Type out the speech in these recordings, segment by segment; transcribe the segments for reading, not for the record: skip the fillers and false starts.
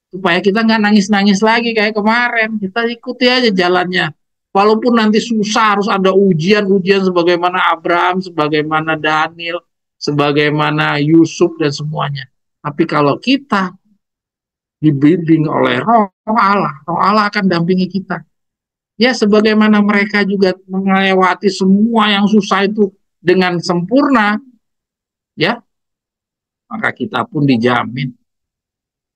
supaya kita nggak nangis-nangis lagi kayak kemarin. Kita ikuti aja jalannya. Walaupun nanti susah, harus ada ujian-ujian sebagaimana Abraham, sebagaimana Daniel, sebagaimana Yusuf dan semuanya. Tapi kalau kita dibimbing oleh Roh Allah akan dampingi kita. Ya, sebagaimana mereka juga melewati semua yang susah itu dengan sempurna, ya, maka kita pun dijamin.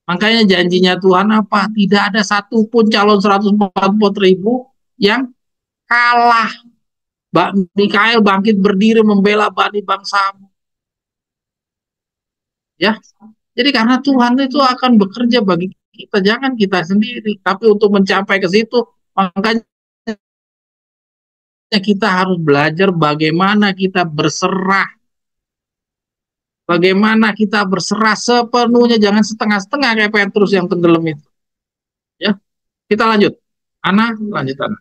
Makanya janjinya Tuhan apa? Tidak ada satupun calon 144.000 yang kalah. Mikael bangkit berdiri membela Bani bangsamu. Ya, jadi karena Tuhan itu akan bekerja bagi kita, jangan kita sendiri. Tapi untuk mencapai ke situ, makanya kita harus belajar bagaimana kita berserah. Bagaimana kita berserah sepenuhnya, jangan setengah-setengah kayak Petrus yang tenggelam itu. Ya, kita lanjut. Ana, lanjut Ana.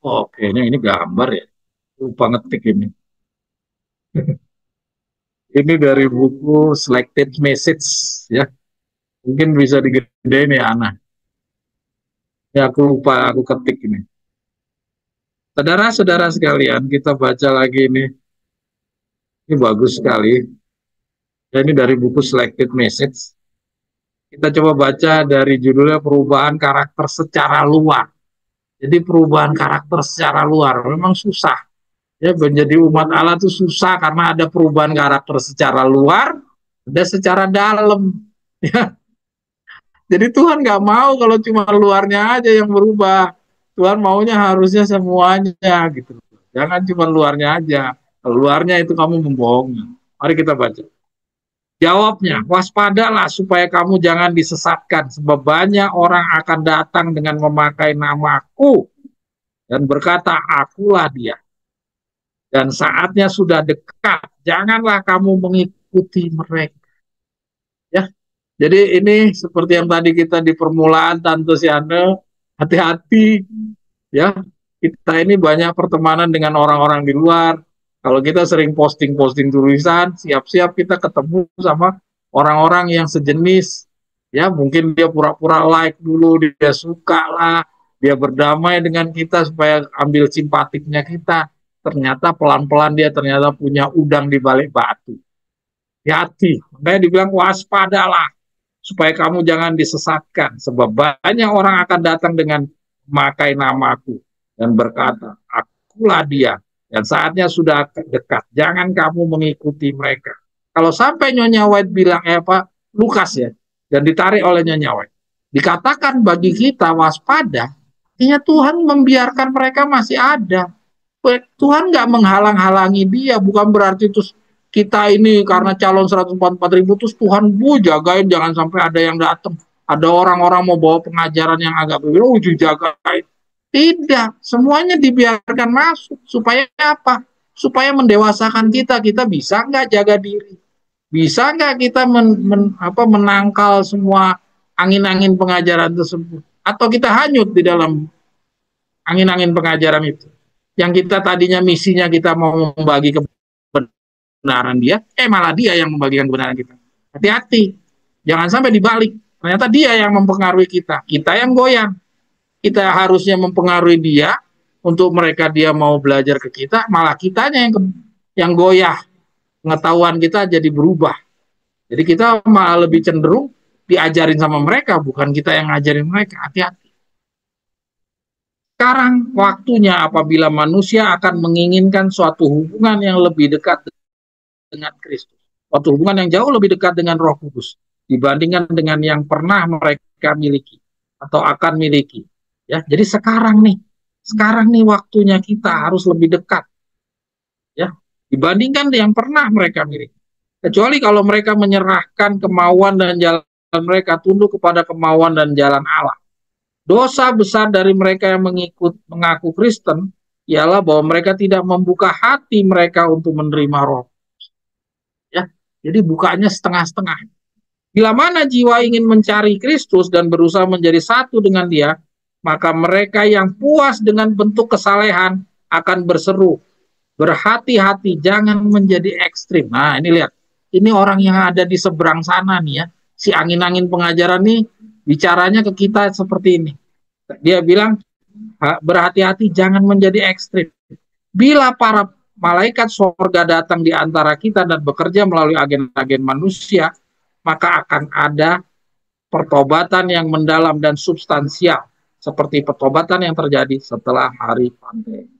Oh, kayaknya ini gambar ya. Lupa ngetik ini. Ini dari buku Selected Message ya. Mungkin bisa digedein ya Ana. Ya aku lupa aku ketik ini. Saudara-saudara sekalian, kita baca lagi ini. Ini bagus sekali. Ya, ini dari buku Selected Message. Kita coba baca dari judulnya perubahan karakter secara luar. Jadi perubahan karakter secara luar memang susah. Ya, menjadi umat Allah itu susah karena ada perubahan karakter secara luar, ada secara dalam. Ya, jadi Tuhan nggak mau kalau cuma luarnya aja yang berubah. Tuhan maunya harusnya semuanya gitu. Jangan cuma luarnya aja. Luarnya itu kamu membohongi. Mari kita baca. Jawabnya, waspadalah supaya kamu jangan disesatkan, sebab banyak orang akan datang dengan memakai namaku dan berkata, akulah dia. Dan saatnya sudah dekat, janganlah kamu mengikuti mereka. Ya, jadi ini seperti yang tadi kita di permulaan, Tante Siana, hati-hati ya. Kita ini banyak pertemanan dengan orang-orang di luar. Kalau kita sering posting-posting tulisan, siap-siap kita ketemu sama orang-orang yang sejenis. Ya, mungkin dia pura-pura like dulu, dia suka lah, dia berdamai dengan kita supaya ambil simpatiknya kita. Ternyata pelan-pelan dia ternyata punya udang di balik batu. Hati-hati. Makanya dibilang waspadalah supaya kamu jangan disesatkan, sebab banyak orang akan datang dengan memakai namaku dan berkata, akulah dia, dan saatnya sudah dekat, jangan kamu mengikuti mereka. Kalau sampai Nyonya White bilang, Lukas ya, dan ditarik oleh Nyonya White, dikatakan bagi kita waspada, artinya Tuhan membiarkan mereka masih ada. Tuhan nggak menghalang-halangi dia, bukan berarti terus kita ini karena calon 144.000 terus Tuhan jagain jangan sampai ada yang datang. Ada orang-orang mau bawa pengajaran yang agak berbeda, jagain. Tidak, semuanya dibiarkan masuk. Supaya apa? Supaya mendewasakan kita. Kita bisa nggak jaga diri? Bisa nggak kita menangkal semua angin-angin pengajaran tersebut? Atau kita hanyut di dalam angin-angin pengajaran itu? Yang kita tadinya misinya kita mau membagi kebenaran dia, malah dia yang membagikan kebenaran kita. Hati-hati, jangan sampai dibalik. Ternyata dia yang mempengaruhi kita yang goyang. Kita harusnya mempengaruhi dia untuk mereka dia mau belajar ke kita, malah kitanya yang goyah. Pengetahuan kita jadi berubah. Jadi kita malah lebih cenderung diajarin sama mereka, bukan kita yang ngajarin mereka. Hati-hati. Sekarang waktunya apabila manusia akan menginginkan suatu hubungan yang lebih dekat dengan Kristus. Suatu hubungan yang jauh lebih dekat dengan Roh Kudus dibandingkan dengan yang pernah mereka miliki atau akan miliki. Ya, jadi sekarang nih waktunya kita harus lebih dekat. Ya, dibandingkan yang pernah mereka miliki. Kecuali kalau mereka menyerahkan kemauan dan jalan mereka tunduk kepada kemauan dan jalan Allah. Dosa besar dari mereka yang mengaku Kristen ialah bahwa mereka tidak membuka hati mereka untuk menerima Roh. Ya, jadi bukanya setengah-setengah. Bila mana jiwa ingin mencari Kristus dan berusaha menjadi satu dengan Dia, maka mereka yang puas dengan bentuk kesalehan akan berseru, berhati-hati jangan menjadi ekstrim. Nah, ini lihat. Ini orang yang ada di seberang sana nih ya. Si angin-angin pengajaran nih bicaranya ke kita seperti ini. Dia bilang, berhati-hati jangan menjadi ekstrim. Bila para malaikat surga datang di antara kita dan bekerja melalui agen-agen manusia, maka akan ada pertobatan yang mendalam dan substansial, seperti pertobatan yang terjadi setelah hari pandemi.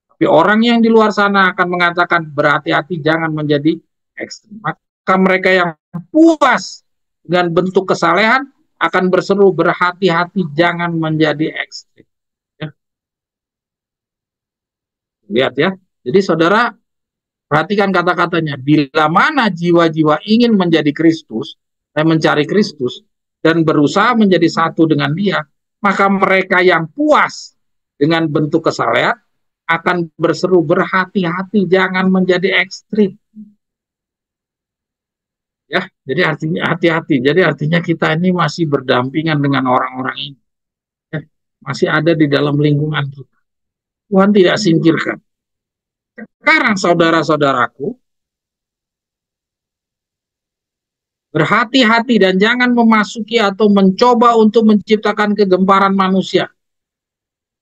Tapi orang yang di luar sana akan mengatakan berhati-hati jangan menjadi ekstrim. Maka mereka yang puas dengan bentuk kesalehan akan berseru berhati-hati jangan menjadi ekstrim. Ya. Lihat ya. Jadi saudara perhatikan kata-katanya. Bila mana jiwa-jiwa ingin menjadi Kristus, mencari Kristus dan berusaha menjadi satu dengan Dia, maka mereka yang puas dengan bentuk kesalehan akan berseru berhati-hati jangan menjadi ekstrim. Ya, jadi artinya hati-hati. Jadi artinya kita ini masih berdampingan dengan orang-orang ini. Ya, masih ada di dalam lingkungan kita. Tuhan tidak singkirkan. Sekarang saudara-saudaraku, berhati-hati dan jangan memasuki atau mencoba untuk menciptakan kegemparan manusia.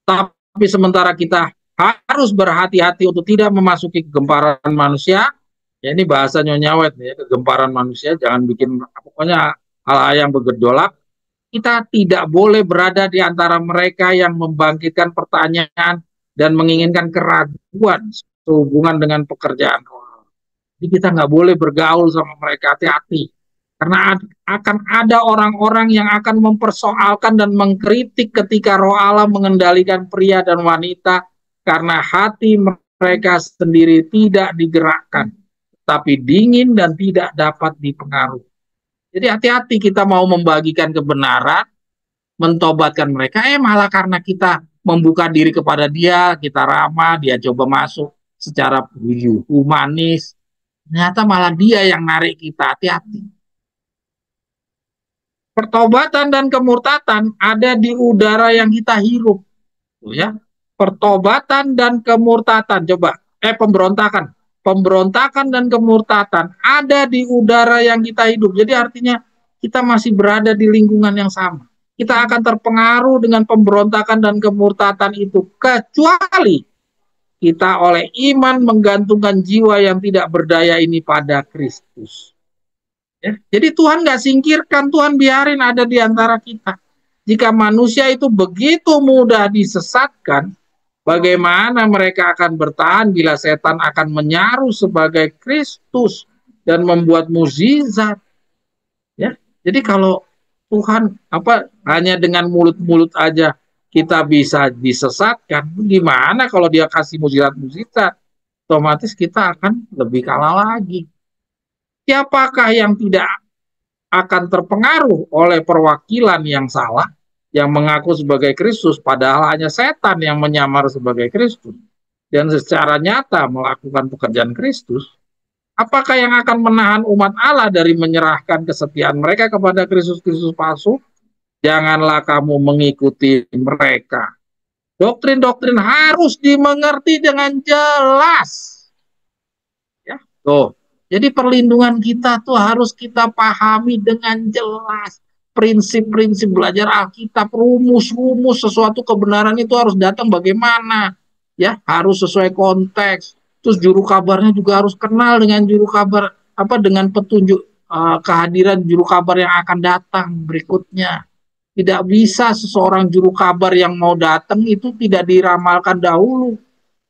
Tapi sementara kita harus berhati-hati untuk tidak memasuki kegemparan manusia. Ya ini bahasa nyonyawet ya, kegemparan manusia, jangan bikin pokoknya hal-hal yang bergejolak. Kita tidak boleh berada di antara mereka yang membangkitkan pertanyaan dan menginginkan keraguan sehubungan dengan pekerjaan roh. Jadi kita nggak boleh bergaul sama mereka, hati-hati. Karena akan ada orang-orang yang akan mempersoalkan dan mengkritik ketika Roh Allah mengendalikan pria dan wanita karena hati mereka sendiri tidak digerakkan, tapi dingin dan tidak dapat dipengaruhi. Jadi hati-hati kita mau membagikan kebenaran, mentobatkan mereka, malah karena kita membuka diri kepada Dia, kita ramah, Dia coba masuk secara humanis, ternyata malah Dia yang narik kita, hati-hati. Pertobatan dan kemurtatan ada di udara yang kita hirup. Ya. Pertobatan dan kemurtatan, coba. Pemberontakan. Pemberontakan dan kemurtatan ada di udara yang kita hidup. Jadi artinya kita masih berada di lingkungan yang sama. Kita akan terpengaruh dengan pemberontakan dan kemurtatan itu. Kecuali kita oleh iman menggantungkan jiwa yang tidak berdaya ini pada Kristus. Ya, jadi Tuhan nggak singkirkan, Tuhan biarin ada di antara kita. Jika manusia itu begitu mudah disesatkan, bagaimana mereka akan bertahan bila setan akan menyaru sebagai Kristus dan membuat mukjizat? Ya, jadi kalau Tuhan hanya dengan mulut-mulut aja kita bisa disesatkan, gimana kalau Dia kasih mukjizat-mukjizat? Otomatis kita akan lebih kalah lagi. Siapakah yang tidak akan terpengaruh oleh perwakilan yang salah, yang mengaku sebagai Kristus, padahal hanya setan yang menyamar sebagai Kristus, dan secara nyata melakukan pekerjaan Kristus? Apakah yang akan menahan umat Allah dari menyerahkan kesetiaan mereka kepada Kristus-Kristus palsu? Janganlah kamu mengikuti mereka. Doktrin-doktrin harus dimengerti dengan jelas. Ya, tuh. Jadi perlindungan kita tuh harus kita pahami dengan jelas. Prinsip-prinsip belajar Alkitab, rumus-rumus sesuatu kebenaran itu harus datang bagaimana. Ya, harus sesuai konteks. Terus juru kabarnya juga harus kenal dengan juru kabar, dengan petunjuk kehadiran juru kabar yang akan datang berikutnya. Tidak bisa seseorang juru kabar yang mau datang itu tidak diramalkan dahulu.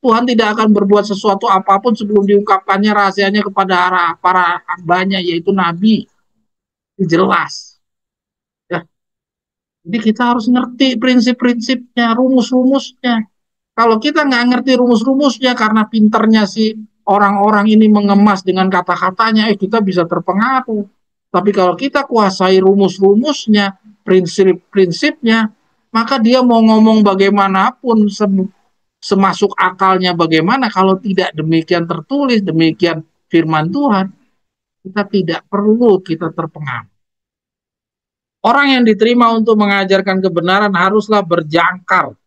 Tuhan tidak akan berbuat sesuatu apapun sebelum diungkapkannya rahasianya kepada para hambanya, yaitu nabi. Jelas. Ya. Jadi kita harus ngerti prinsip-prinsipnya, rumus-rumusnya. Kalau kita nggak ngerti rumus-rumusnya karena pinternya si orang-orang ini mengemas dengan kata-katanya, kita bisa terpengaruh. Tapi kalau kita kuasai rumus-rumusnya, prinsip-prinsipnya, maka dia mau ngomong bagaimanapun semasuk akalnya bagaimana, kalau tidak demikian tertulis, demikian firman Tuhan, Kita tidak perlu kita terpengaruh. Orang yang diterima untuk mengajarkan kebenaran haruslah berjangkar,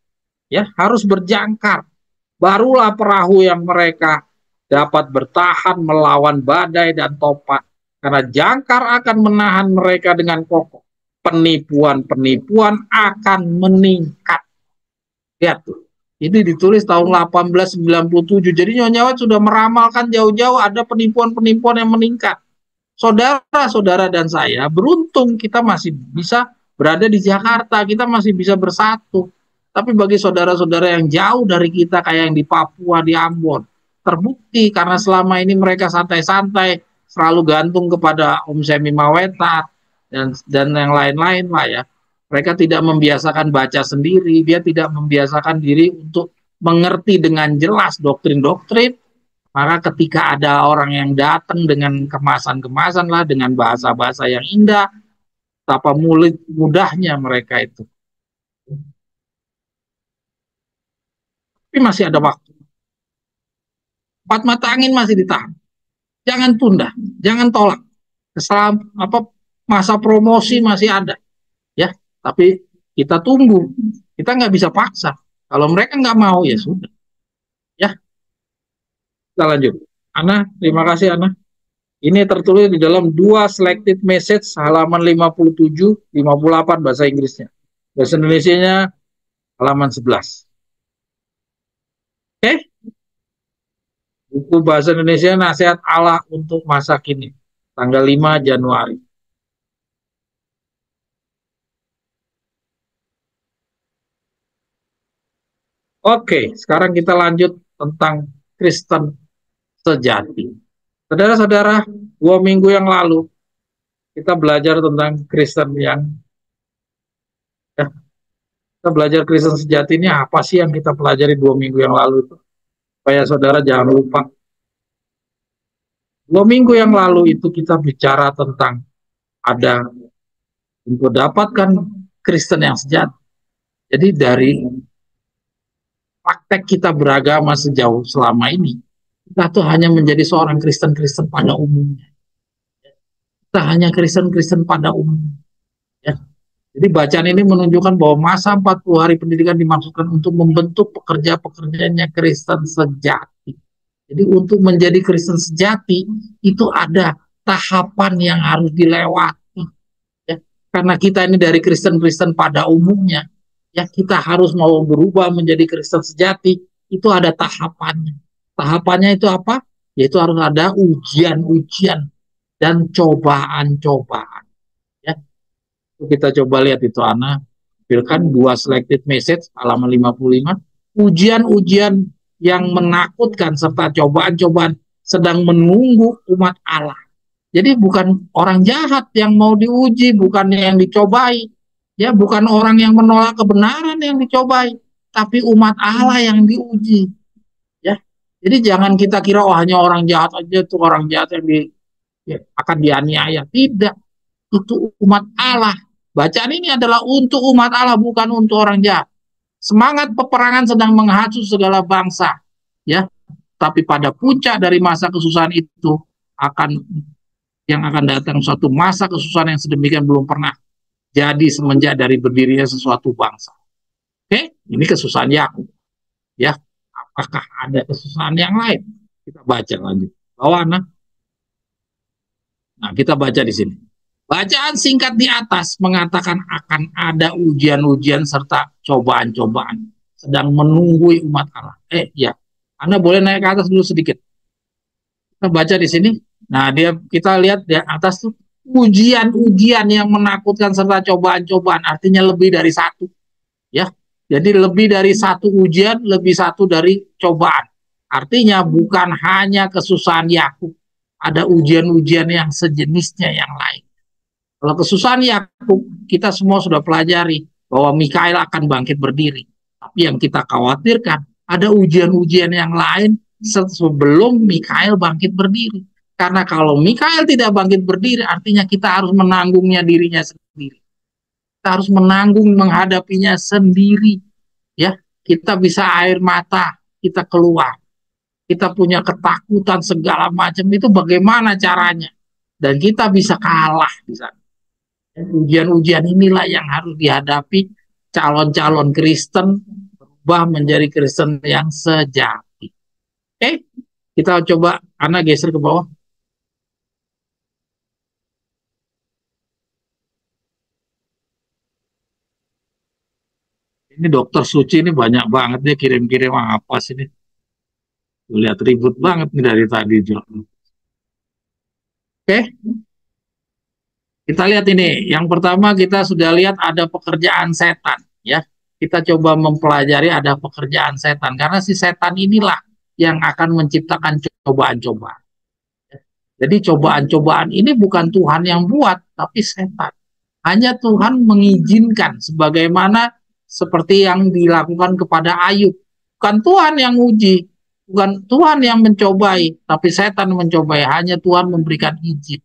ya, harus berjangkar. Barulah perahu yang mereka dapat bertahan melawan badai dan topan. Karena jangkar akan menahan mereka dengan kokoh. Penipuan-penipuan akan meningkat. Lihat tuh. Ini ditulis tahun 1897. Jadi Nyonya Wet sudah meramalkan jauh-jauh ada penipuan-penipuan yang meningkat. Saudara-saudara dan saya beruntung kita masih bisa berada di Jakarta, kita masih bisa bersatu. Tapi bagi saudara-saudara yang jauh dari kita kayak yang di Papua, di Ambon, terbukti karena selama ini mereka santai-santai, selalu gantung kepada Om Semi Mawetat dan yang lain-lain lah ya. Mereka tidak membiasakan baca sendiri, dia tidak membiasakan diri untuk mengerti dengan jelas doktrin-doktrin. Maka ketika ada orang yang datang dengan kemasan-kemasan lah, dengan bahasa-bahasa yang indah, betapa mudahnya mereka itu. Tapi masih ada waktu. 4 mata angin masih ditahan. Jangan tunda, jangan tolak. Masa promosi masih ada, ya. Tapi kita tunggu. Kita nggak bisa paksa. Kalau mereka nggak mau ya sudah, ya. Kita lanjut. Ana, terima kasih Ana. Ini tertulis di dalam 2 selected message halaman 57, 58 bahasa Inggrisnya. Bahasa Indonesianya halaman 11. Oke? Buku bahasa Indonesia Nasihat Allah untuk masa kini. Tanggal 5 Januari. Oke, sekarang kita lanjut tentang Kristen sejati. Saudara-saudara, 2 minggu yang lalu kita belajar tentang Kristen yang ya, kita belajar Kristen sejati ini apa sih yang kita pelajari 2 minggu yang lalu itu? Supaya saudara jangan lupa. 2 minggu yang lalu itu kita bicara tentang ada untuk dapatkan Kristen yang sejati. Jadi dari praktek kita beragama sejauh selama ini, kita tuh hanya menjadi seorang Kristen-Kristen pada umumnya. Kita hanya Kristen-Kristen pada umumnya. Ya. Jadi bacaan ini menunjukkan bahwa masa 40 hari pendidikan dimaksudkan untuk membentuk pekerja-pekerjanya Kristen sejati. Jadi untuk menjadi Kristen sejati itu ada tahapan yang harus dilewati. Ya. Karena kita ini dari Kristen-Kristen pada umumnya, ya kita harus mau berubah menjadi Kristen sejati, itu ada tahapannya. Tahapannya itu apa? Yaitu harus ada ujian-ujian dan cobaan-cobaan. Ya. Kita coba lihat itu Ana, tampilkan 2 selected message halaman 55. Ujian-ujian yang menakutkan serta cobaan-cobaan sedang menunggu umat Allah. Jadi bukan orang jahat yang mau diuji, bukan yang dicobai, ya bukan orang yang menolak kebenaran yang dicobai, tapi umat Allah yang diuji. Ya, jadi jangan kita kira oh hanya orang jahat aja tuh orang jahat yang akan dianiaya. Tidak, itu umat Allah. Bacaan ini adalah untuk umat Allah, bukan untuk orang jahat. Semangat peperangan sedang menghasut segala bangsa, ya. Tapi pada puncak dari masa kesusahan itu akan datang suatu masa kesusahan yang sedemikian belum pernah jadi semenjak dari berdirinya sesuatu bangsa. Oke, ini kesusahan Yakub. Ya, apakah ada kesusahan yang lain? Kita baca lanjut. Bawah, nah kita baca di sini. Bacaan singkat di atas mengatakan akan ada ujian-ujian serta cobaan-cobaan sedang menunggu umat Allah. Ya, Anda boleh naik ke atas dulu sedikit. Kita baca di sini. Nah, kita lihat di atas tuh ujian-ujian yang menakutkan serta cobaan-cobaan, artinya lebih dari satu. Ya, jadi lebih dari satu ujian, lebih satu dari cobaan. Artinya bukan hanya kesusahan Yakub, ada ujian-ujian yang sejenisnya yang lain. Kalau kesusahan Yakub, kita semua sudah pelajari bahwa Mikael akan bangkit berdiri. Tapi yang kita khawatirkan, ada ujian-ujian yang lain sebelum Mikael bangkit berdiri. Karena kalau Mikael tidak bangkit berdiri, artinya kita harus menanggungnya dirinya sendiri. Kita harus menanggung menghadapinya sendiri. Ya, kita bisa air mata, kita keluar. Kita punya ketakutan segala macam, itu bagaimana caranya? dan kita bisa kalah di sana. Ujian-ujian inilah yang harus dihadapi calon-calon Kristen berubah menjadi Kristen yang sejati. Oke, kita coba Ana geser ke bawah. Ini dokter Suci ini banyak banget dia kirim-kirim apa sih ini. Lihat ribut banget nih dari tadi, Jo. Oke, kita lihat ini. Yang pertama kita sudah lihat ada pekerjaan setan, ya. Kita coba mempelajari ada pekerjaan setan karena si setan inilah yang akan menciptakan cobaan-cobaan. Jadi cobaan-cobaan ini bukan Tuhan yang buat, tapi setan. Hanya Tuhan mengizinkan sebagaimana seperti yang dilakukan kepada Ayub. Bukan Tuhan yang uji, bukan Tuhan yang mencobai, tapi setan mencobai. Hanya Tuhan memberikan izin.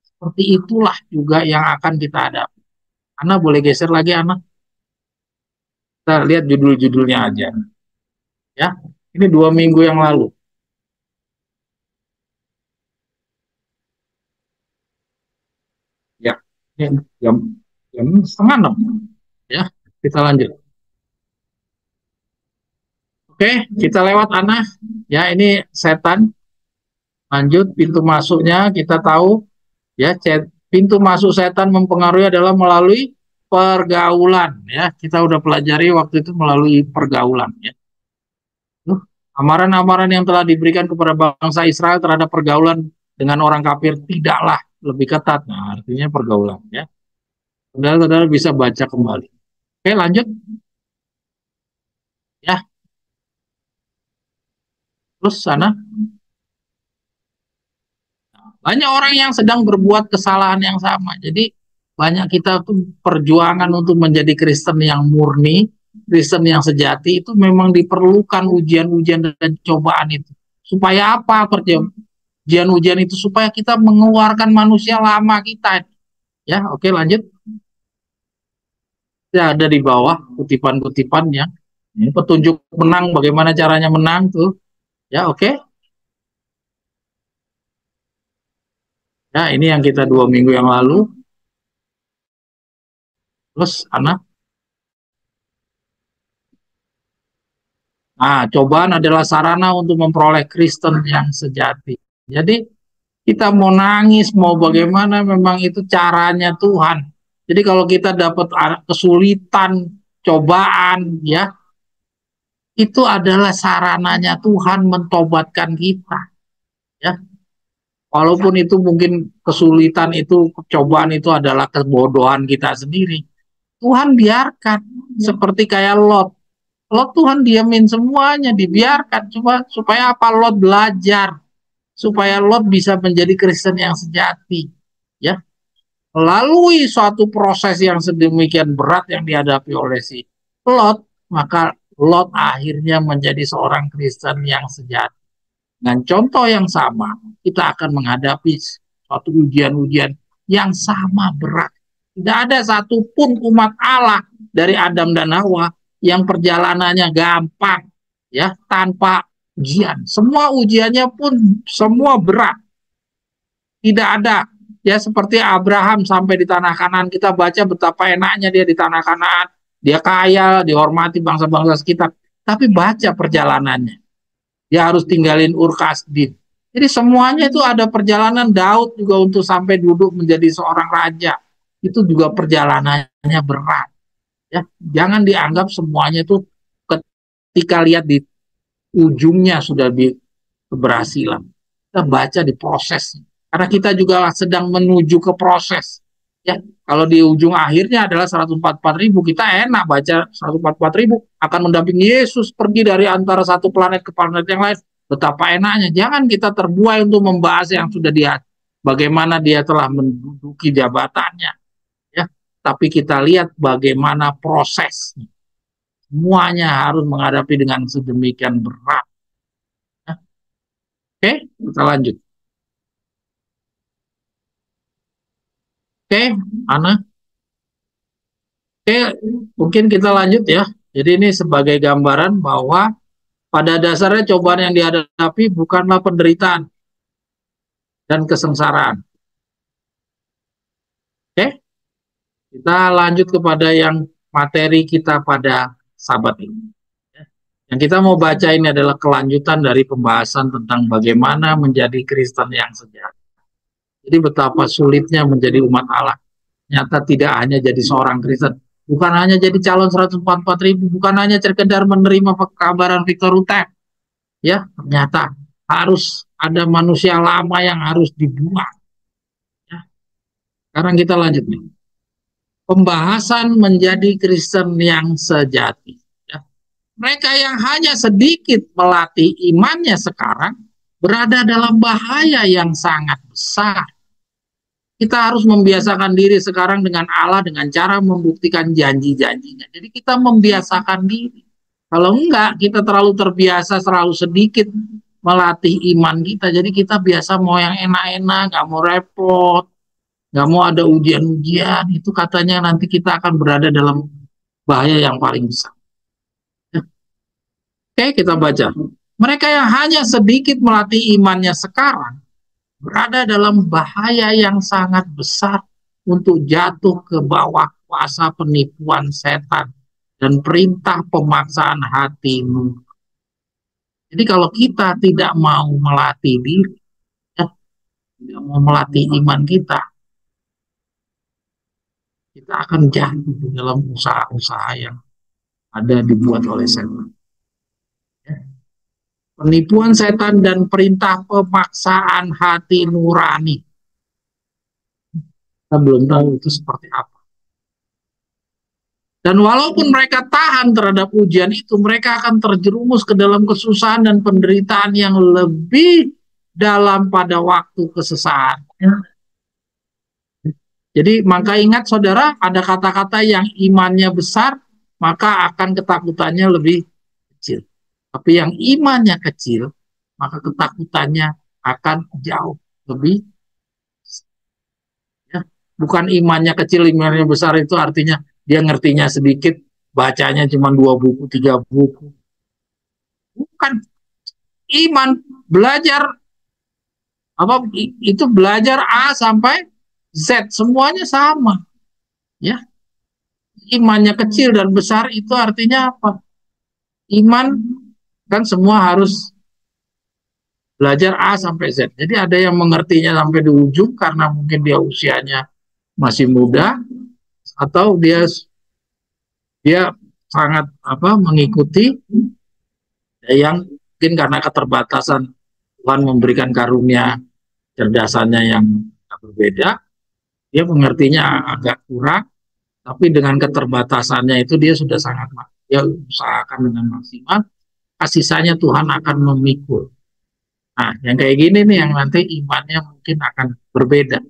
Seperti itulah juga yang akan kita hadapi. Ana boleh geser lagi, Ana? Kita lihat judul-judulnya aja. Ya, ini 2 minggu yang lalu. Ya, ini jam 5:30. Ya, kita lanjut. Oke, kita lewat Ana. Ya, ini setan. Lanjut, pintu masuknya kita tahu. Ya, pintu masuk setan mempengaruhi adalah melalui pergaulan. Ya, kita udah pelajari waktu itu melalui pergaulan. Ya, amaran-amaran yang telah diberikan kepada bangsa Israel terhadap pergaulan dengan orang kafir tidaklah lebih ketat. Nah, artinya pergaulan. Ya, saudara-saudara bisa baca kembali. Oke, lanjut. Ya, terus sana. Banyak orang yang sedang berbuat kesalahan yang sama. Jadi banyak kita tuh perjuangan untuk menjadi Kristen yang murni, Kristen yang sejati itu memang diperlukan ujian-ujian dan cobaan itu. Supaya apa? Ujian-ujian itu supaya kita mengeluarkan manusia lama kita. Ya, oke lanjut. Ya, ada di bawah kutipan-kutipannya. Ini petunjuk menang, bagaimana caranya menang tuh. Ya, oke. Ya, ini yang kita 2 minggu yang lalu. Terus, anak. Nah, cobaan adalah sarana untuk memperoleh Kristen yang sejati. Jadi kita mau nangis, mau bagaimana, memang itu caranya Tuhan. Jadi kalau kita dapat kesulitan, cobaan, ya, itu adalah sarananya Tuhan mentobatkan kita. Ya, walaupun itu mungkin kesulitan itu, cobaan itu adalah kebodohan kita sendiri. Tuhan biarkan, seperti kayak Lot. Lot Tuhan diamin semuanya, dibiarkan cuma supaya apa? Lot belajar, supaya Lot bisa menjadi Kristen yang sejati. Ya, melalui suatu proses yang sedemikian berat yang dihadapi oleh si Lot, maka Lot akhirnya menjadi seorang Kristen yang sejati. Dengan contoh yang sama, kita akan menghadapi suatu ujian-ujian yang sama berat. Tidak ada satupun umat Allah dari Adam dan Hawa yang perjalanannya gampang, ya, tanpa ujian. Semua ujiannya pun semua berat. Tidak ada, ya, seperti Abraham sampai di tanah Kanaan, kita baca betapa enaknya dia di tanah Kanaan, dia kaya, dihormati bangsa-bangsa sekitar. Tapi baca perjalanannya, dia harus tinggalin Ur Kasdim. Jadi semuanya itu ada perjalanan. Daud juga untuk sampai duduk menjadi seorang raja, itu juga perjalanannya berat. Ya, jangan dianggap semuanya itu ketika lihat di ujungnya sudah di keberhasilan. Kita baca di proses. Karena kita juga sedang menuju ke proses. Ya, kalau di ujung akhirnya adalah 144.000, kita enak baca 144.000 akan mendampingi Yesus pergi dari antara satu planet ke planet yang lain. Betapa enaknya. Jangan kita terbuai untuk membahas yang sudah dia, bagaimana dia telah menduduki jabatannya. Ya, tapi kita lihat bagaimana proses. Semuanya harus menghadapi dengan sedemikian berat. Ya. Oke, kita lanjut. Oke, Ana. Oke, mungkin kita lanjut ya. Jadi ini sebagai gambaran bahwa pada dasarnya cobaan yang dihadapi bukanlah penderitaan dan kesengsaraan. Oke, kita lanjut kepada yang materi kita pada sahabat ini. Yang kita mau baca ini adalah kelanjutan dari pembahasan tentang bagaimana menjadi Kristen yang sejati. Jadi betapa sulitnya menjadi umat Allah. Nyata tidak hanya jadi seorang Kristen, bukan hanya jadi calon 144.000, bukan hanya sekedar menerima kabaran Victor Utep. Ya, ternyata harus ada manusia lama yang harus dibuang. Ya. Sekarang kita lanjut nih. Pembahasan menjadi Kristen yang sejati. Ya. Mereka yang hanya sedikit melatih imannya sekarang berada dalam bahaya yang sangat besar. Kita harus membiasakan diri sekarang dengan Allah dengan cara membuktikan janji-janjinya. Jadi kita membiasakan diri. Kalau enggak, kita terlalu terbiasa, terlalu sedikit melatih iman kita. Jadi kita biasa mau yang enak-enak, nggak mau repot, nggak mau ada ujian-ujian. Itu katanya nanti kita akan berada dalam bahaya yang paling besar. Oke, kita baca. Mereka yang hanya sedikit melatih imannya sekarang berada dalam bahaya yang sangat besar untuk jatuh ke bawah kuasa penipuan setan dan perintah pemaksaan hatimu. Jadi kalau kita tidak mau melatih diri, ya, tidak mau melatih iman kita, kita akan jatuh di dalam usaha-usaha yang ada dibuat oleh setan. Ya. Penipuan setan dan perintah pemaksaan hati nurani. Kita belum tahu itu seperti apa. Dan walaupun mereka tahan terhadap ujian itu, mereka akan terjerumus ke dalam kesusahan dan penderitaan yang lebih dalam pada waktu kesesaat. Jadi maka ingat saudara, ada kata-kata yang imannya besar, maka akan ketakutannya lebih kecil. Tapi yang imannya kecil, maka ketakutannya akan jauh lebih. Ya. Bukan imannya kecil, imannya besar itu artinya dia ngertinya sedikit, bacanya cuma 2 buku, 3 buku. Bukan iman, belajar apa itu belajar A sampai Z semuanya sama, ya. Imannya kecil dan besar itu artinya apa? Iman kan semua harus belajar A sampai Z. Jadi ada yang mengertinya sampai di ujung karena mungkin dia usianya masih muda atau dia sangat mengikuti yang mungkin karena keterbatasan Tuhan memberikan karunia cerdasannya yang berbeda, dia mengertinya agak kurang, tapi dengan keterbatasannya itu dia sudah sangat dia usahakan dengan maksimal, sisanya Tuhan akan memikul. Nah, yang kayak gini nih yang nanti imannya mungkin akan berbeda.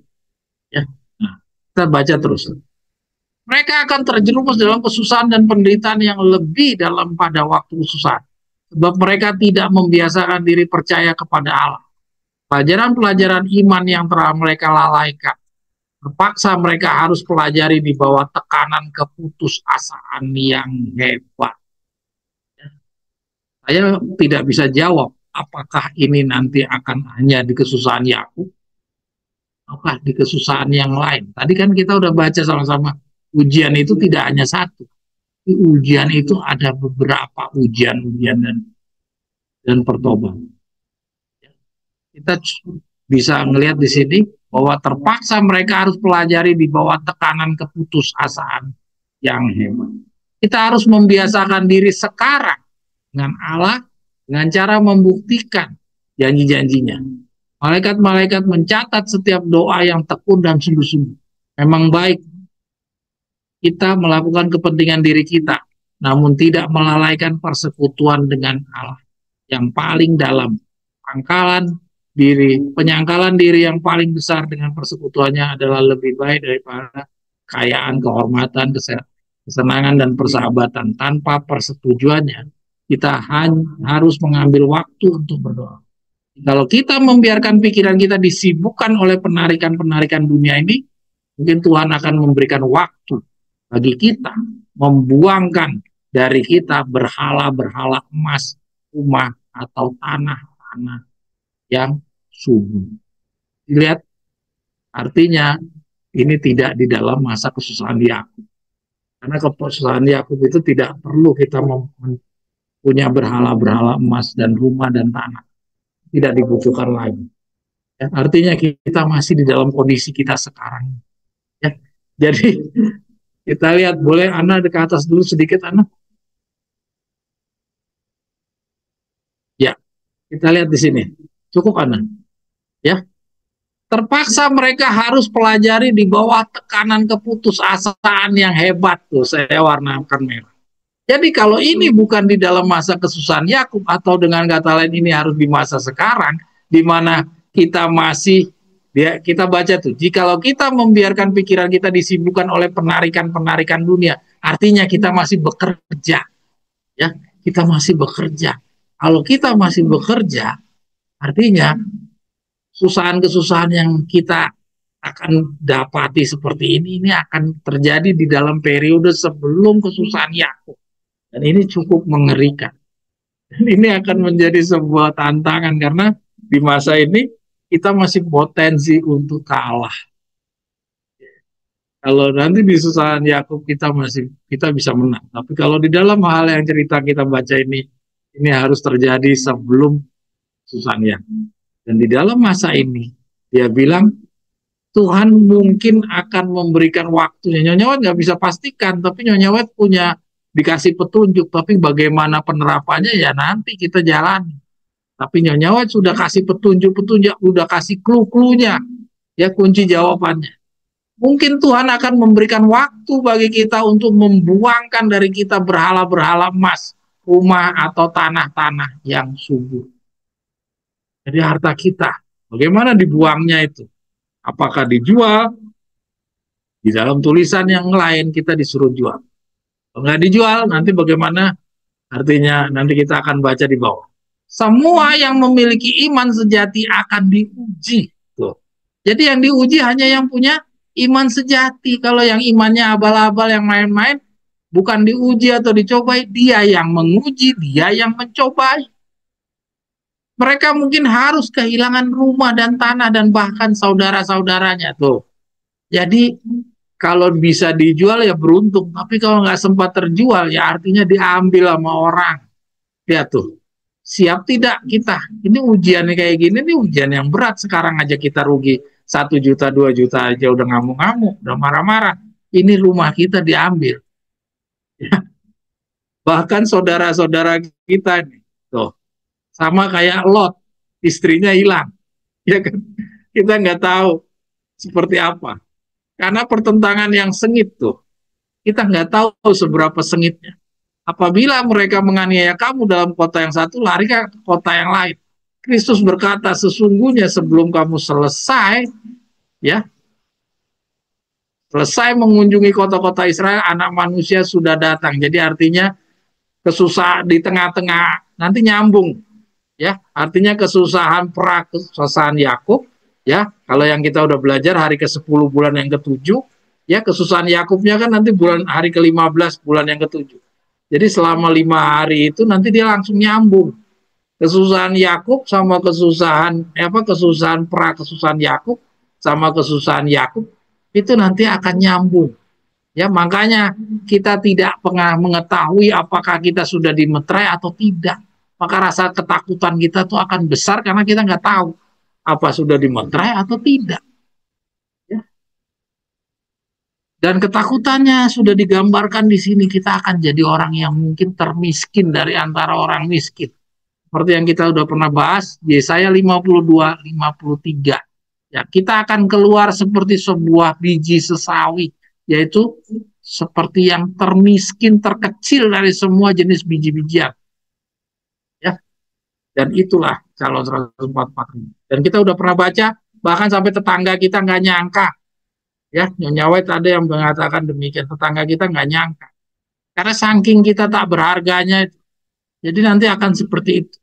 Ya, nah, kita baca terus. Mereka akan terjerumus dalam kesusahan dan penderitaan yang lebih dalam pada waktu kesusahan. Sebab mereka tidak membiasakan diri percaya kepada Allah. Pelajaran-pelajaran iman yang telah mereka lalaikan. Terpaksa mereka harus pelajari di bawah tekanan keputusasaan yang hebat. Saya tidak bisa jawab apakah ini nanti akan hanya di kesusahan Yakub apakah di kesusahan yang lain. Tadi kan kita udah baca sama-sama, ujian itu tidak hanya satu. Ujian itu ada beberapa ujian-ujian dan pertobatan. Kita bisa melihat di sini bahwa terpaksa mereka harus pelajari di bawah tekanan keputusasaan yang hebat. Kita harus membiasakan diri sekarang dengan Allah dengan cara membuktikan janji-janjinya. Malaikat-malaikat mencatat setiap doa yang tekun dan sungguh-sungguh. Memang baik kita melakukan kepentingan diri kita, namun tidak melalaikan persekutuan dengan Allah yang paling dalam. Penyangkalan diri yang paling besar dengan persekutuannya adalah lebih baik daripada kekayaan, kehormatan, kesenangan, dan persahabatan. Tanpa persetujuannya, kita harus mengambil waktu untuk berdoa. Kalau kita membiarkan pikiran kita disibukkan oleh penarikan-penarikan dunia ini, mungkin Tuhan akan memberikan waktu bagi kita membuangkan dari kita berhala-berhala emas, rumah, atau tanah-tanah yang subur. Lihat, artinya ini tidak di dalam masa kesusahan Yakub. Karena kesusahan Yakub itu tidak perlu kita punya berhala-berhala emas dan rumah dan tanah. Tidak dibutuhkan lagi. Ya, artinya kita masih di dalam kondisi kita sekarang. Ya. Jadi kita lihat, boleh Ana ke atas dulu sedikit, Ana? Ya, kita lihat di sini. Cukup, Ana? Ya. Terpaksa mereka harus pelajari di bawah tekanan keputusasaan yang hebat tuh, saya warnakan merah. Jadi kalau ini bukan di dalam masa kesusahan Yakub, atau dengan kata lain ini harus di masa sekarang, di mana kita masih, ya, kita baca tuh, jikalau kita membiarkan pikiran kita disibukkan oleh penarikan-penarikan dunia, artinya kita masih bekerja, ya, kita masih bekerja. Kalau kita masih bekerja, artinya kesusahan-kesusahan yang kita akan dapati seperti ini akan terjadi di dalam periode sebelum kesusahan Yakub. Dan ini cukup mengerikan. Dan ini akan menjadi sebuah tantangan karena di masa ini kita masih potensi untuk kalah. Kalau nanti di kesusahan Yakub kita bisa menang. Tapi kalau di dalam hal yang cerita kita baca ini harus terjadi sebelum kesusahan Yakub. Dan di dalam masa ini dia bilang Tuhan mungkin akan memberikan waktunya. Nyonya Wet nggak bisa pastikan, tapi Nyonya Wet punya dikasih petunjuk, tapi bagaimana penerapannya ya nanti kita jalani. Tapi Nyonya Wet sudah kasih petunjuk-petunjuk, sudah kasih clue-cluenya, ya, kunci jawabannya. Mungkin Tuhan akan memberikan waktu bagi kita untuk membuangkan dari kita berhala-berhala emas, rumah atau tanah-tanah yang subur. Jadi harta kita, bagaimana dibuangnya itu? Apakah dijual? Di dalam tulisan yang lain kita disuruh jual. Kalau nggak dijual, nanti bagaimana? Artinya nanti kita akan baca di bawah. Semua yang memiliki iman sejati akan diuji. Tuh. Jadi yang diuji hanya yang punya iman sejati. Kalau yang imannya abal-abal, yang main-main, bukan diuji atau dicobai, dia yang menguji, dia yang mencobai. Mereka mungkin harus kehilangan rumah dan tanah dan bahkan saudara-saudaranya. Tuh. Jadi kalau bisa dijual ya beruntung, tapi kalau nggak sempat terjual ya artinya diambil sama orang. Lihat tuh, siap tidak kita? Ini ujiannya kayak gini, ini ujian yang berat. Sekarang aja kita rugi 1 juta, 2 juta aja udah ngamuk-ngamuk, udah marah-marah. Ini rumah kita diambil. Ya. Bahkan saudara-saudara kita nih, tuh, sama kayak Lot, istrinya hilang. Ya kan? Kita nggak tahu seperti apa. Karena pertentangan yang sengit tuh, kita nggak tahu seberapa sengitnya. Apabila mereka menganiaya kamu dalam kota yang satu, lari ke kota yang lain. Kristus berkata, sesungguhnya sebelum kamu selesai, ya, selesai mengunjungi kota-kota Israel, anak manusia sudah datang. Jadi artinya kesusahan di tengah-tengah nanti nyambung, ya. Artinya kesusahan kesusahan Yakub. Ya, kalau yang kita udah belajar hari ke-10 bulan yang ke-7, ya kesusahan Yakubnya kan nanti hari ke-15 bulan yang ke-7. Jadi selama 5 hari itu nanti dia langsung nyambung. Kesusahan Yakub sama kesusahan kesusahan Yakub sama kesusahan Yakub itu nanti akan nyambung. Ya, makanya kita tidak pernah mengetahui apakah kita sudah dimeterai atau tidak. Maka rasa ketakutan kita tuh akan besar karena kita nggak tahu apa sudah dimeterai atau tidak. Ya. Dan ketakutannya sudah digambarkan di sini, kita akan jadi orang yang mungkin termiskin dari antara orang miskin. Seperti yang kita sudah pernah bahas, Yesaya 52, 53. Ya, kita akan keluar seperti sebuah biji sesawi, yaitu seperti yang termiskin, terkecil dari semua jenis biji-bijian. Ya. Dan itulah calon 144. Dan kita udah pernah baca, bahkan sampai tetangga kita nggak nyangka. Ya, Nyonya Wet ada yang mengatakan demikian, tetangga kita nggak nyangka. Karena saking kita tak berharganya, jadi nanti akan seperti itu.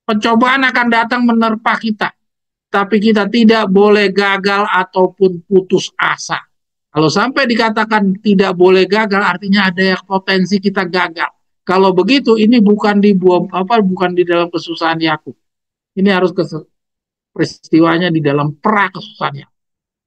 Pencobaan akan datang menerpa kita, tapi kita tidak boleh gagal ataupun putus asa. Kalau sampai dikatakan tidak boleh gagal, artinya ada yang potensi kita gagal. Kalau begitu, ini bukan bukan di dalam kesusahan Yakub. Ini harus peristiwanya di dalam pra kesusahannya.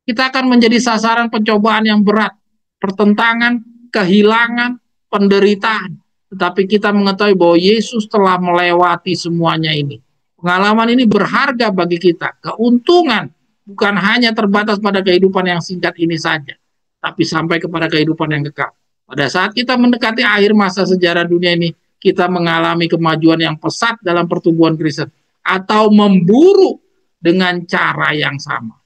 Kita akan menjadi sasaran pencobaan yang berat, pertentangan, kehilangan, penderitaan. Tetapi kita mengetahui bahwa Yesus telah melewati semuanya ini. Pengalaman ini berharga bagi kita. Keuntungan bukan hanya terbatas pada kehidupan yang singkat ini saja, tapi sampai kepada kehidupan yang kekal. Pada saat kita mendekati akhir masa sejarah dunia ini, kita mengalami kemajuan yang pesat dalam pertumbuhan Kristen, atau memburu dengan cara yang sama.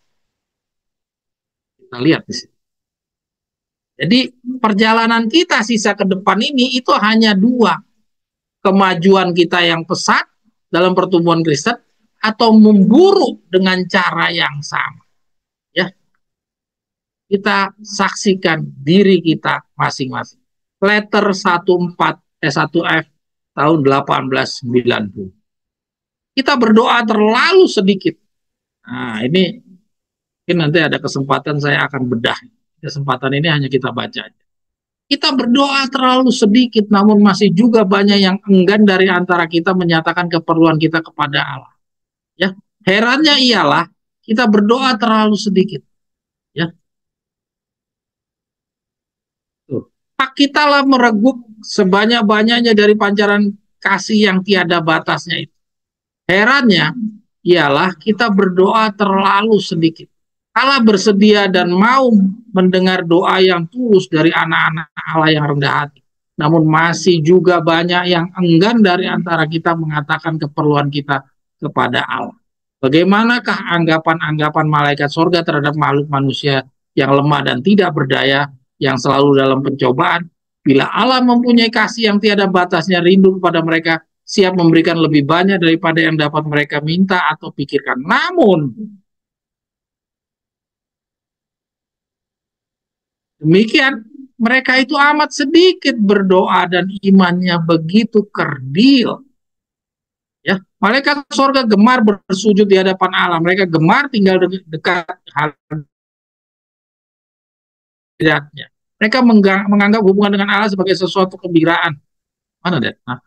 Kita lihat di sini. Jadi perjalanan kita sisa ke depan ini itu hanya dua. Kemajuan kita yang pesat dalam pertumbuhan Kristen, atau memburu dengan cara yang sama. Ya. Kita saksikan diri kita masing-masing. Letter 1F tahun 1890. Kita berdoa terlalu sedikit. Nah, ini mungkin nanti ada kesempatan saya akan bedah. Kesempatan ini hanya kita baca aja. Kita berdoa terlalu sedikit, namun masih juga banyak yang enggan dari antara kita menyatakan keperluan kita kepada Allah. Ya, herannya ialah kita berdoa terlalu sedikit. Ya, tuh. Hak kita lah mereguk sebanyak-banyaknya dari pancaran kasih yang tiada batasnya itu. Herannya ialah kita berdoa terlalu sedikit. Allah bersedia dan mau mendengar doa yang tulus dari anak-anak Allah yang rendah hati. Namun masih juga banyak yang enggan dari antara kita mengatakan keperluan kita kepada Allah. Bagaimanakah anggapan-anggapan malaikat surga terhadap makhluk manusia yang lemah dan tidak berdaya, yang selalu dalam pencobaan? Bila Allah mempunyai kasih yang tiada batasnya, rindu kepada mereka, siap memberikan lebih banyak daripada yang dapat mereka minta atau pikirkan. Namun demikian, mereka itu amat sedikit berdoa dan imannya begitu kerdil. Ya, malaikat surga gemar bersujud di hadapan Allah. Mereka gemar tinggal dekat hadiratnya. Mereka menganggap hubungan dengan Allah sebagai sesuatu kegembiraan. Mana deh? Nah.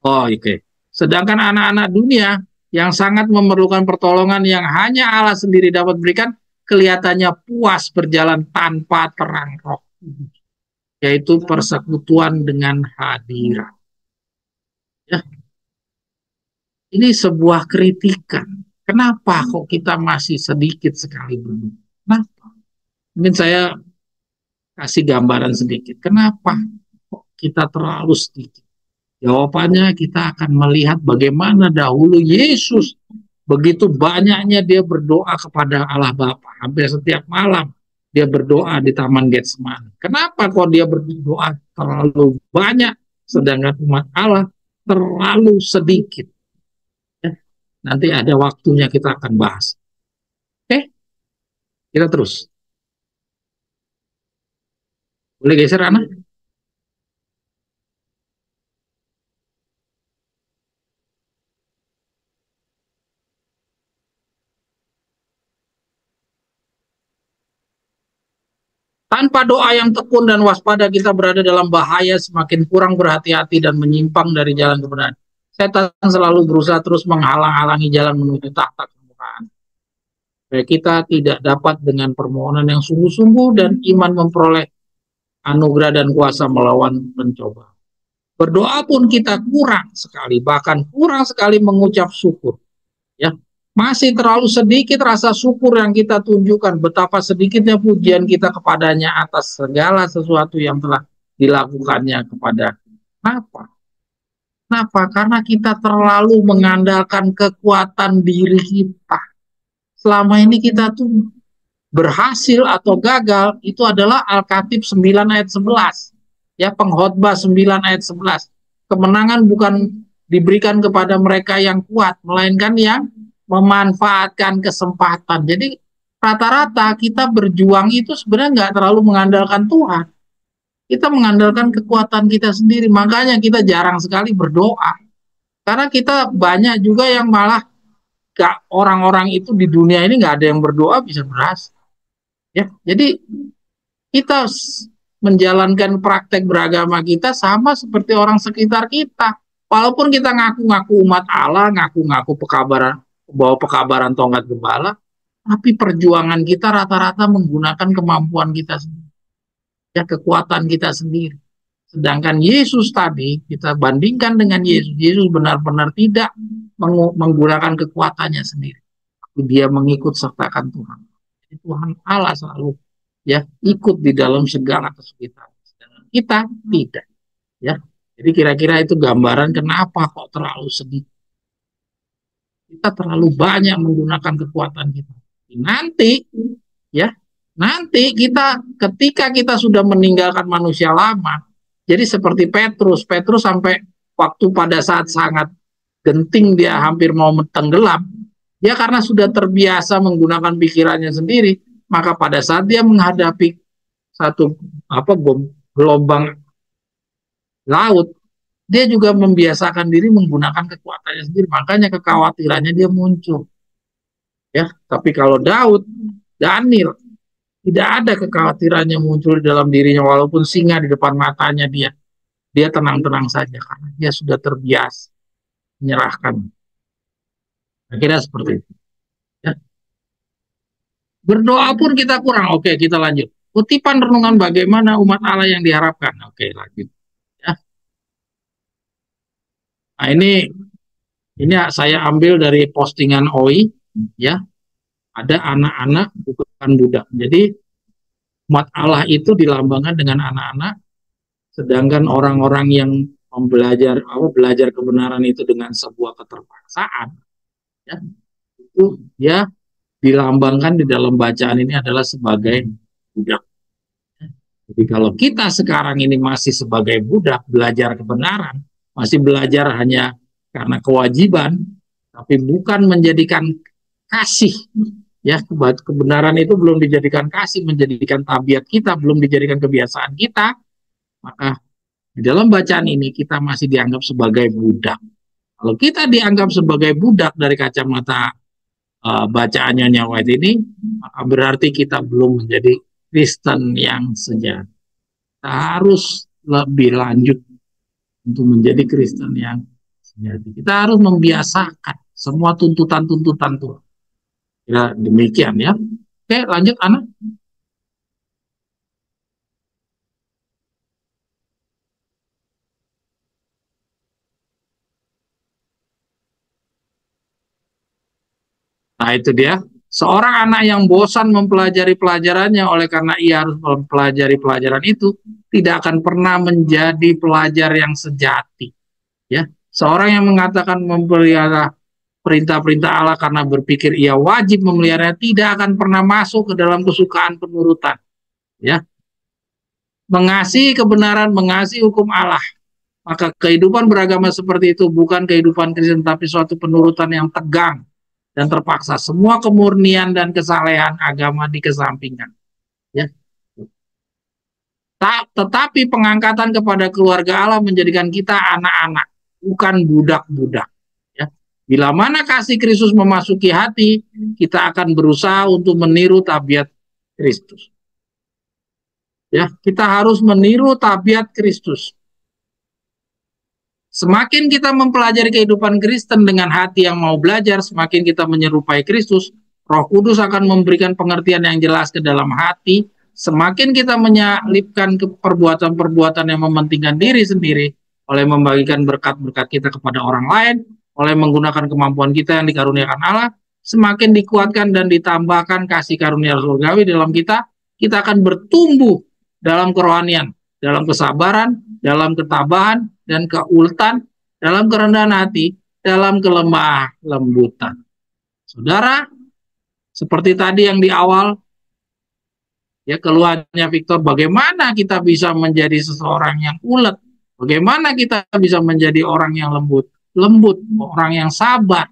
Oh, oke. Okay. Sedangkan anak-anak dunia yang sangat memerlukan pertolongan yang hanya Allah sendiri dapat berikan, kelihatannya puas berjalan tanpa terang roh, yaitu persekutuan dengan hadirat. Ya. Ini sebuah kritikan. Kenapa kok kita masih sedikit sekali berdoa? Kenapa? Mungkin saya kasih gambaran sedikit. Kenapa kok kita terlalu sedikit? Jawabannya kita akan melihat bagaimana dahulu Yesus begitu banyaknya dia berdoa kepada Allah Bapa. Hampir setiap malam dia berdoa di Taman Getsemani. Kenapa kok dia berdoa terlalu banyak sedangkan umat Allah terlalu sedikit? Ya, nanti ada waktunya kita akan bahas. Oke, kita terus. Boleh geser anak? Tanpa doa yang tekun dan waspada, kita berada dalam bahaya, semakin kurang berhati-hati dan menyimpang dari jalan kebenaran. Setan selalu berusaha terus menghalang-halangi jalan menuju tahta kemurahan. Supaya kita tidak dapat dengan permohonan yang sungguh-sungguh dan iman memperoleh anugerah dan kuasa melawan pencobaan. Berdoa pun kita kurang sekali, bahkan kurang sekali mengucap syukur. Ya, masih terlalu sedikit rasa syukur yang kita tunjukkan, betapa sedikitnya pujian kita kepadanya atas segala sesuatu yang telah dilakukannya kepada. Kenapa? Kenapa? Karena kita terlalu mengandalkan kekuatan diri kita. Selama ini kita tuh berhasil atau gagal, itu adalah Al-Khatib 9 ayat 11. Ya, Pengkhotbah 9 ayat 11. Kemenangan bukan diberikan kepada mereka yang kuat, melainkan yang memanfaatkan kesempatan. Jadi rata-rata kita berjuang itu sebenarnya nggak terlalu mengandalkan Tuhan. Kita mengandalkan kekuatan kita sendiri. Makanya kita jarang sekali berdoa. Karena kita banyak juga yang malah orang-orang itu di dunia ini nggak ada yang berdoa bisa berhasil. Ya, jadi kita menjalankan praktek beragama kita sama seperti orang sekitar kita. Walaupun kita ngaku-ngaku umat Allah, ngaku-ngaku pekabaran, bawa pekabaran tongkat gembala, tapi perjuangan kita rata-rata menggunakan kemampuan kita sendiri, ya kekuatan kita sendiri. Sedangkan Yesus tadi, kita bandingkan dengan Yesus, Yesus benar-benar tidak menggunakan kekuatannya sendiri. Tapi dia mengikut sertakan Tuhan. Jadi Tuhan Allah selalu ya ikut di dalam segala kesulitan. Sedangkan kita tidak. Ya, jadi kira-kira itu gambaran kenapa kok terlalu sedih. Kita terlalu banyak menggunakan kekuatan kita. Nanti, ya, nanti kita ketika kita sudah meninggalkan manusia lama, jadi seperti Petrus, Petrus sampai waktu pada saat sangat genting dia hampir mau tenggelam, dia karena sudah terbiasa menggunakan pikirannya sendiri, maka pada saat dia menghadapi satu gelombang laut, dia juga membiasakan diri menggunakan kekuatannya sendiri, makanya kekhawatirannya dia muncul. Ya, tapi kalau Daniel tidak ada kekhawatirannya muncul di dalam dirinya, walaupun singa di depan matanya dia tenang-tenang saja karena dia sudah terbiasa menyerahkan. Akhirnya seperti itu. Ya. Berdoa pun kita kurang. Oke, kita lanjut. Kutipan renungan bagaimana umat Allah yang diharapkan. Oke, lanjut. Ya. Nah, ini saya ambil dari postingan OI, ya. Ada anak-anak bukan budak. Jadi umat Allah itu dilambangkan dengan anak-anak, sedangkan orang-orang yang belajar kebenaran itu dengan sebuah keterpaksaan, ya, itu ya dilambangkan di dalam bacaan ini adalah sebagai budak. Jadi kalau kita sekarang ini masih sebagai budak belajar kebenaran, masih belajar hanya karena kewajiban, tapi bukan menjadikan kasih. Ya, kebenaran itu belum dijadikan kasih, menjadikan tabiat kita, belum dijadikan kebiasaan kita, maka di dalam bacaan ini kita masih dianggap sebagai budak. Kalau kita dianggap sebagai budak dari kacamata bacaannya Nyonya White ini, maka berarti kita belum menjadi Kristen yang sejati. Kita harus lebih lanjut untuk menjadi Kristen yang sejati. Kita harus membiasakan semua tuntutan-tuntutan Tuhan. Ya, demikian ya. Oke, lanjut Ana. Nah, itu dia. Seorang anak yang bosan mempelajari pelajarannya oleh karena ia harus mempelajari pelajaran itu, tidak akan pernah menjadi pelajar yang sejati. Ya, seorang yang mengatakan memelihara perintah-perintah Allah karena berpikir ia wajib memeliharanya tidak akan pernah masuk ke dalam kesukaan penurutan. Ya, mengasihi kebenaran, mengasihi hukum Allah. Maka kehidupan beragama seperti itu bukan kehidupan Kristen, tapi suatu penurutan yang tegang dan terpaksa. Semua kemurnian dan kesalehan agama dikesampingkan. Ya. Tetapi pengangkatan kepada keluarga Allah menjadikan kita anak-anak, bukan budak-budak. Ya. Bila mana kasih Kristus memasuki hati, kita akan berusaha untuk meniru tabiat Kristus. Ya, kita harus meniru tabiat Kristus. Semakin kita mempelajari kehidupan Kristen dengan hati yang mau belajar, semakin kita menyerupai Kristus, Roh Kudus akan memberikan pengertian yang jelas ke dalam hati. Semakin kita menyalipkan perbuatan-perbuatan yang mementingkan diri sendiri, oleh membagikan berkat-berkat kita kepada orang lain, oleh menggunakan kemampuan kita yang dikaruniakan Allah, semakin dikuatkan dan ditambahkan kasih karunia surgawi dalam kita, kita akan bertumbuh dalam kerohanian, dalam kesabaran, dalam ketabahan, dan keuletan, dalam kerendahan hati, dalam kelemah lembutan. Saudara, seperti tadi yang di awal, ya keluarnya Victor, bagaimana kita bisa menjadi seseorang yang ulet, bagaimana kita bisa menjadi orang yang lembut, orang yang sabar,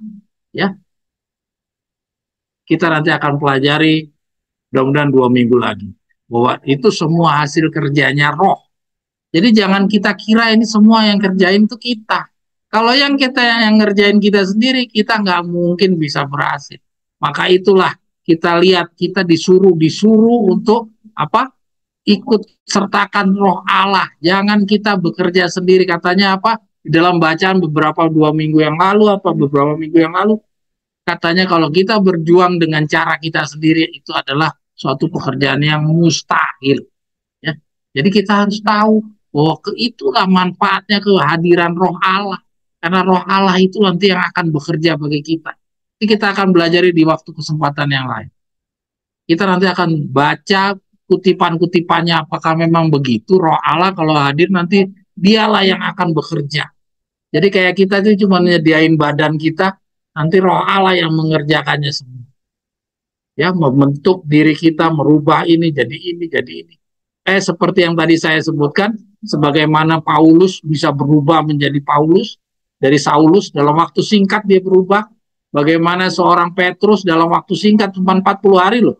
ya. Kita nanti akan pelajari, mudah-mudahan 2 minggu lagi, bahwa itu semua hasil kerjanya Roh. Jadi jangan kita kira ini semua yang kerjain itu kita. Kalau yang ngerjain kita sendiri, kita nggak mungkin bisa berhasil. Maka itulah kita lihat, kita disuruh untuk apa? Ikut sertakan Roh Allah. Jangan kita bekerja sendiri. Katanya apa? Di dalam bacaan beberapa 2 minggu yang lalu, beberapa minggu yang lalu, katanya kalau kita berjuang dengan cara kita sendiri itu adalah suatu pekerjaan yang mustahil. Ya. Jadi kita harus tahu bahwa itulah manfaatnya kehadiran Roh Allah. Karena Roh Allah itu nanti yang akan bekerja bagi kita. Jadi kita akan belajar di waktu kesempatan yang lain. Kita nanti akan baca kutipan-kutipannya apakah memang begitu Roh Allah kalau hadir nanti dialah yang akan bekerja. Jadi kayak kita itu cuma nyediain badan kita, nanti Roh Allah yang mengerjakannya semua. Ya, membentuk diri kita, merubah ini jadi ini jadi ini. Seperti yang tadi saya sebutkan, sebagaimana Paulus bisa berubah menjadi Paulus, dari Saulus dalam waktu singkat dia berubah. Bagaimana seorang Petrus dalam waktu singkat cuma 40 hari loh.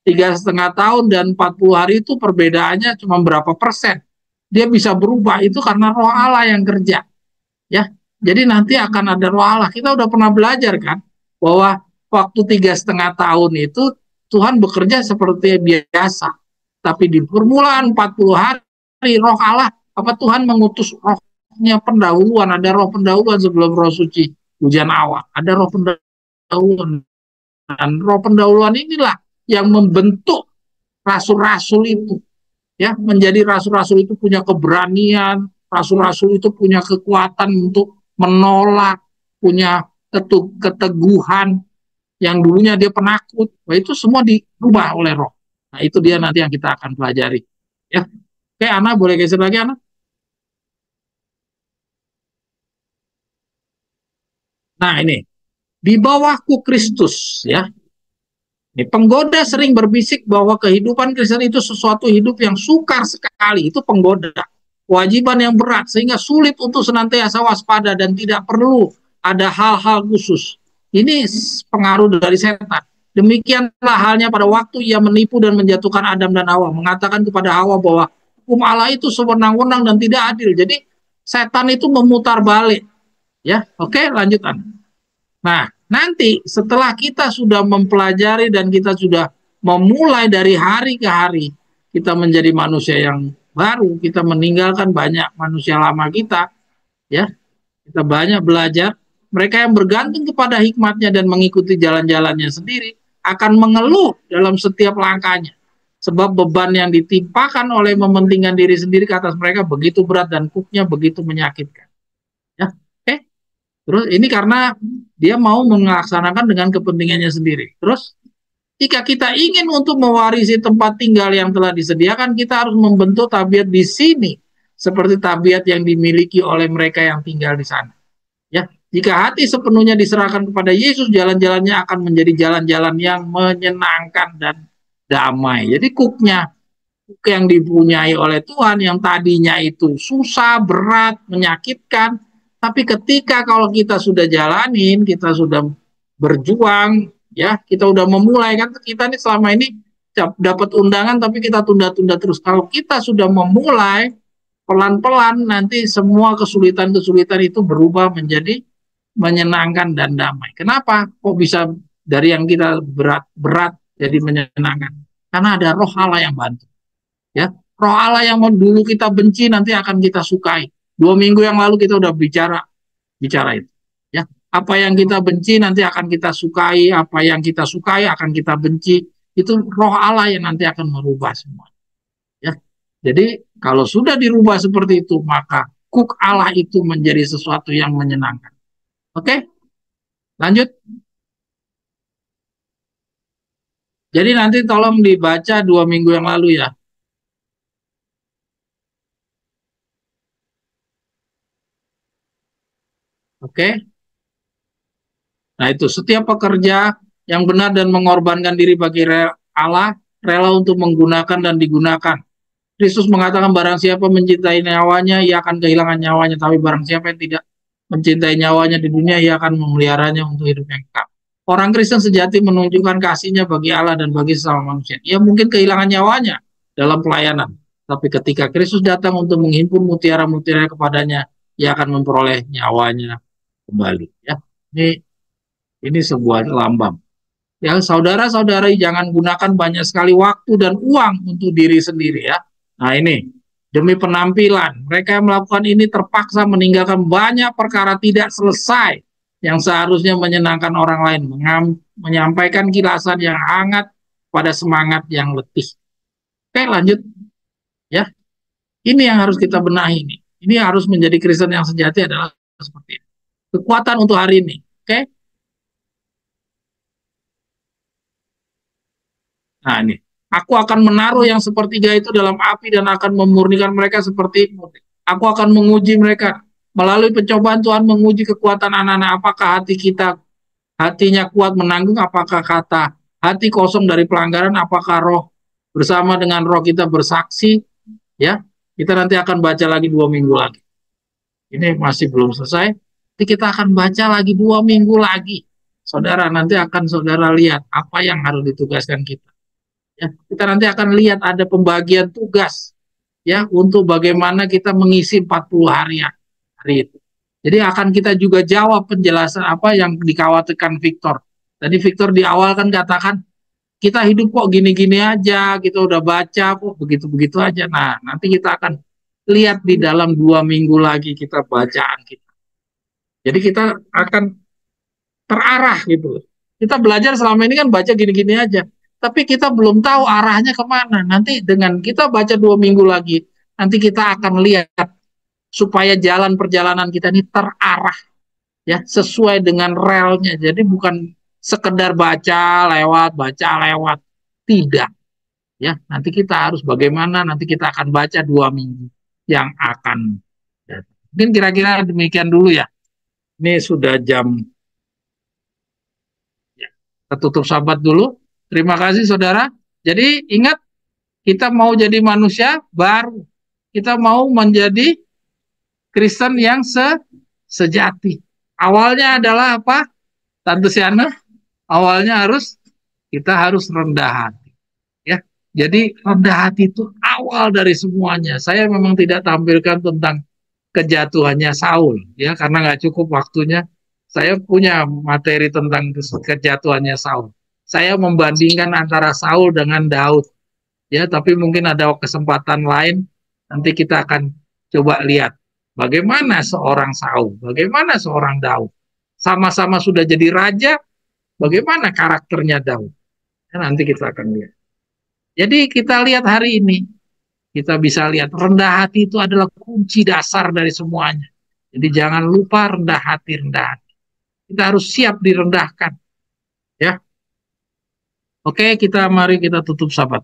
3,5 tahun dan 40 hari itu perbedaannya cuma berapa persen. Dia bisa berubah itu karena Roh Allah yang kerja. Ya, jadi nanti akan ada Roh Allah. Kita udah pernah belajar kan bahwa waktu 3,5 tahun itu Tuhan bekerja seperti biasa. Tapi di permulaan 40 hari Roh Allah, Tuhan mengutus rohnya pendahuluan, ada roh pendahuluan sebelum roh suci hujan awal, ada roh pendahuluan, dan roh pendahuluan inilah yang membentuk rasul-rasul itu, ya, menjadi rasul-rasul itu punya keberanian, rasul-rasul itu punya kekuatan untuk menolak, punya keteguhan yang dulunya dia penakut. Nah, itu semua dirubah oleh roh. Nah, itu dia nanti yang kita akan pelajari. Ya, oke, Ana boleh geser lagi, Ana. Nah, ini di bawahku Kristus, ya. Ini penggoda sering berbisik bahwa kehidupan Kristen itu sesuatu hidup yang sukar sekali. Itu penggoda. Kewajiban yang berat sehingga sulit untuk senantiasa waspada dan tidak perlu ada hal-hal khusus. Ini pengaruh dari setan. Demikianlah halnya pada waktu ia menipu dan menjatuhkan Adam dan Hawa, mengatakan kepada Hawa bahwa hukum Allah itu sewenang-wenang dan tidak adil. Jadi setan itu memutar balik. Ya, oke, lanjutan. Nah, nanti setelah kita sudah mempelajari dan kita sudah memulai dari hari ke hari, kita menjadi manusia yang baru, kita meninggalkan banyak manusia lama kita, ya, kita banyak belajar. Mereka yang bergantung kepada hikmatnya dan mengikuti jalan-jalannya sendiri akan mengeluh dalam setiap langkahnya. Sebab beban yang ditimpakan oleh mementingkan diri sendiri ke atas mereka begitu berat dan kuknya begitu menyakitkan. Ya, oke. Terus ini karena dia mau melaksanakan dengan kepentingannya sendiri. Terus jika kita ingin untuk mewarisi tempat tinggal yang telah disediakan, kita harus membentuk tabiat di sini seperti tabiat yang dimiliki oleh mereka yang tinggal di sana. Ya, jika hati sepenuhnya diserahkan kepada Yesus, jalan-jalannya akan menjadi jalan-jalan yang menyenangkan dan damai. Jadi kuk yang dipunyai oleh Tuhan yang tadinya itu susah, berat, menyakitkan, tapi ketika kalau kita sudah jalanin, kita sudah berjuang, ya, kita udah memulai kan, kita nih selama ini dapat undangan tapi kita tunda-tunda terus. Kalau kita sudah memulai, pelan-pelan nanti semua kesulitan-kesulitan itu berubah menjadi menyenangkan dan damai. Kenapa? Kok bisa dari yang kita berat jadi menyenangkan? Karena ada Roh Allah yang bantu. Ya, Roh Allah yang dulu kita benci nanti akan kita sukai. 2 minggu yang lalu kita udah bicara itu. Ya, apa yang kita benci nanti akan kita sukai, apa yang kita sukai akan kita benci. Itu Roh Allah yang nanti akan merubah semua. Ya, jadi kalau sudah dirubah seperti itu, maka kuk Allah itu menjadi sesuatu yang menyenangkan. Oke, lanjut. Jadi nanti tolong dibaca 2 minggu yang lalu ya. Oke. Nah itu setiap pekerja yang benar dan mengorbankan diri bagi Allah, rela untuk menggunakan dan digunakan. Kristus mengatakan barang siapa mencintai nyawanya, ia akan kehilangan nyawanya. Tapi barang siapa yang tidak mencintai nyawanya di dunia, ia akan memeliharanya untuk hidup yang kekal. Orang Kristen sejati menunjukkan kasihnya bagi Allah dan bagi sesama manusia. Ia mungkin kehilangan nyawanya dalam pelayanan. Tapi ketika Kristus datang untuk menghimpun mutiara-mutiara kepadanya, ia akan memperoleh nyawanya kembali. Ya, ini sebuah lambang. Ya, saudara-saudari jangan gunakan banyak sekali waktu dan uang untuk diri sendiri ya. Nah ini, demi penampilan. Mereka yang melakukan ini terpaksa meninggalkan banyak perkara tidak selesai yang seharusnya menyenangkan orang lain, menyampaikan kilasan yang hangat pada semangat yang letih. Oke, lanjut ya. Ini yang harus kita benahi nih. Ini harus menjadi Kristen yang sejati adalah seperti ini. Kekuatan untuk hari ini. Oke. Nah, ini. Aku akan menaruh yang sepertiga itu dalam api dan akan memurnikan mereka seperti putih. Aku akan menguji mereka. Melalui pencobaan Tuhan menguji kekuatan anak-anak. Apakah hati kita, hatinya kuat menanggung? Apakah kata hati kosong dari pelanggaran? Apakah roh bersama dengan roh kita bersaksi? Ya, kita nanti akan baca lagi 2 minggu lagi. Ini masih belum selesai. Nanti kita akan baca lagi 2 minggu lagi. Saudara, nanti akan saudara lihat apa yang harus ditugaskan kita. Ya, kita nanti akan lihat ada pembagian tugas ya untuk bagaimana kita mengisi 40 hari itu. Jadi akan kita juga jawab penjelasan apa yang dikhawatirkan Victor. Tadi Victor di awal kan katakan kita hidup kok gini-gini aja, kita udah baca kok begitu-begitu aja. Nah, nanti kita akan lihat di dalam 2 minggu lagi kita bacaan kita. Jadi kita akan terarah gitu. Kita belajar selama ini kan baca gini-gini aja, tapi kita belum tahu arahnya kemana. Nanti dengan kita baca 2 minggu lagi, nanti kita akan lihat supaya jalan perjalanan kita ini terarah, ya sesuai dengan relnya. Jadi bukan sekedar baca lewat, tidak. Ya, nanti kita harus bagaimana? Nanti kita akan baca 2 minggu yang akan datang. Mungkin kira-kira demikian dulu ya. Ini sudah jam. Kita tutup sahabat dulu. Terima kasih saudara. Jadi ingat, kita mau jadi manusia baru. Kita mau menjadi Kristen yang sejati. Awalnya adalah apa? Tante Siana, awalnya kita harus rendah hati. Ya, jadi rendah hati itu awal dari semuanya. Saya memang tidak tampilkan tentang kejatuhannya Saul, ya karena nggak cukup waktunya. Saya punya materi tentang kejatuhannya Saul. Saya membandingkan antara Saul dengan Daud, ya. Tapi mungkin ada kesempatan lain. Nanti kita akan coba lihat bagaimana seorang Saul, bagaimana seorang Daud. Sama-sama sudah jadi raja, bagaimana karakternya Daud. Ya, nanti kita akan lihat. Jadi kita lihat hari ini, kita bisa lihat rendah hati itu adalah kunci dasar dari semuanya. Jadi jangan lupa rendah hati, rendah hati. Kita harus siap direndahkan. Ya. Oke, mari kita tutup sahabat.